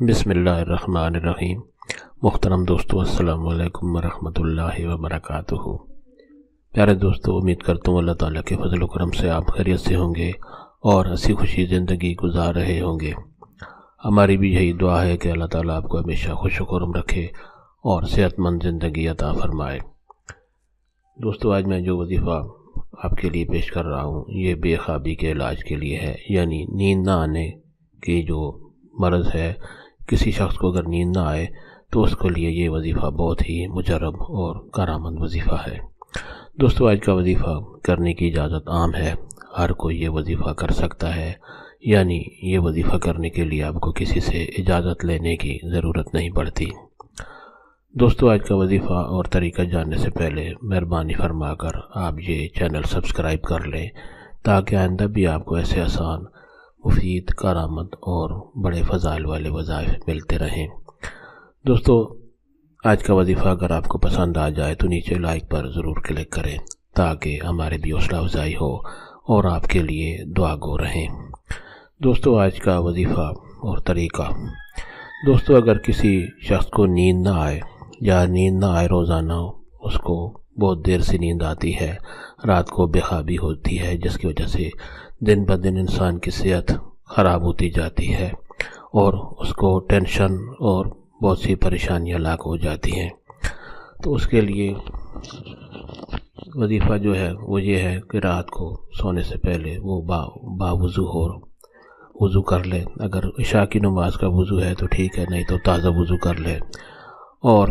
بسم اللہ الرحمن الرحیم۔ محترم دوستو، السلام علیکم ورحمۃ اللہ وبرکاتہ۔ پیارے دوستو، امید کرتا ہوں اللہ تعالیٰ کے فضل و کرم سے آپ خیریت سے ہوں گے اور ہنسی خوشی زندگی گزار رہے ہوں گے۔ ہماری بھی یہی دعا ہے کہ اللہ تعالیٰ آپ کو ہمیشہ خوش و خرم رکھے اور صحت مند زندگی عطا فرمائے۔ دوستو، آج میں جو وظیفہ آپ کے لیے پیش کر رہا ہوں یہ بے خوابی کے علاج کے لیے ہے، یعنی نیند نہ آنے کی جو مرض ہے، کسی شخص کو اگر نیند نہ آئے تو اس کے لیے یہ وظیفہ بہت ہی مجرب اور کارآمد وظیفہ ہے۔ دوستو، آج کا وظیفہ کرنے کی اجازت عام ہے، ہر کوئی یہ وظیفہ کر سکتا ہے، یعنی یہ وظیفہ کرنے کے لیے آپ کو کسی سے اجازت لینے کی ضرورت نہیں پڑتی۔ دوستو، آج کا وظیفہ اور طریقہ جاننے سے پہلے مہربانی فرما کر آپ یہ چینل سبسکرائب کر لیں تاکہ آئندہ بھی آپ کو ایسے آسان، مفید، کارآمد اور بڑے فضائل والے وظائف ملتے رہیں۔ دوستو، آج کا وظیفہ اگر آپ کو پسند آ جائے تو نیچے لائک پر ضرور کلک کریں تاکہ ہمارے بھی حوصلہ افزائی ہو اور آپ کے لیے دعا گو رہیں۔ دوستو، آج کا وظیفہ اور طریقہ۔ دوستو، اگر کسی شخص کو نیند نہ آئے یا نیند نہ آئے، روزانہ اس کو بہت دیر سے نیند آتی ہے، رات کو بے خوابی ہوتی ہے، جس کی وجہ سے دن بہ دن انسان کی صحت خراب ہوتی جاتی ہے اور اس کو ٹینشن اور بہت سی پریشانیاں لاحق ہو جاتی ہیں، تو اس کے لیے وظیفہ جو ہے وہ یہ ہے کہ رات کو سونے سے پہلے وہ باوضو وضو کر لے۔ اگر عشاء کی نماز کا وضو ہے تو ٹھیک ہے، نہیں تو تازہ وضو کر لے اور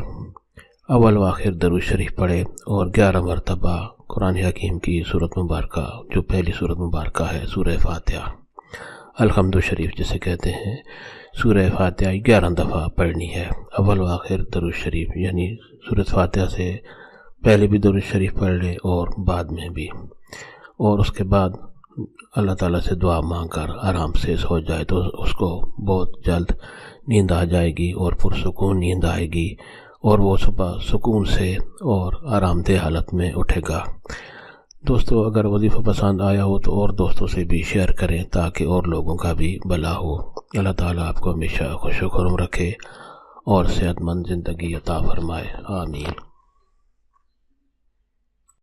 اول و آخر درود شریف پڑھے اور 11 مرتبہ قرآن حکیم کی سورت مبارکہ، جو پہلی سورت مبارکہ ہے سورہ فاتحہ، الحمد شریف جسے کہتے ہیں، سورہ فاتحہ 11 دفعہ پڑھنی ہے۔ اول و آخر درود شریف، یعنی سورت فاتحہ سے پہلے بھی درود شریف پڑھ لے اور بعد میں بھی، اور اس کے بعد اللہ تعالیٰ سے دعا مانگ کر آرام سے سو جائے تو اس کو بہت جلد نیند آ جائے گی اور پرسکون نیند آئے گی اور وہ صبح سکون سے اور آرام دہ حالت میں اٹھے گا۔ دوستو، اگر وظیفہ پسند آیا ہو تو اور دوستوں سے بھی شیئر کریں تاکہ اور لوگوں کا بھی بھلا ہو۔ اللہ تعالیٰ آپ کو ہمیشہ خوش و خرم رکھے اور صحت مند زندگی عطا فرمائے، آمین۔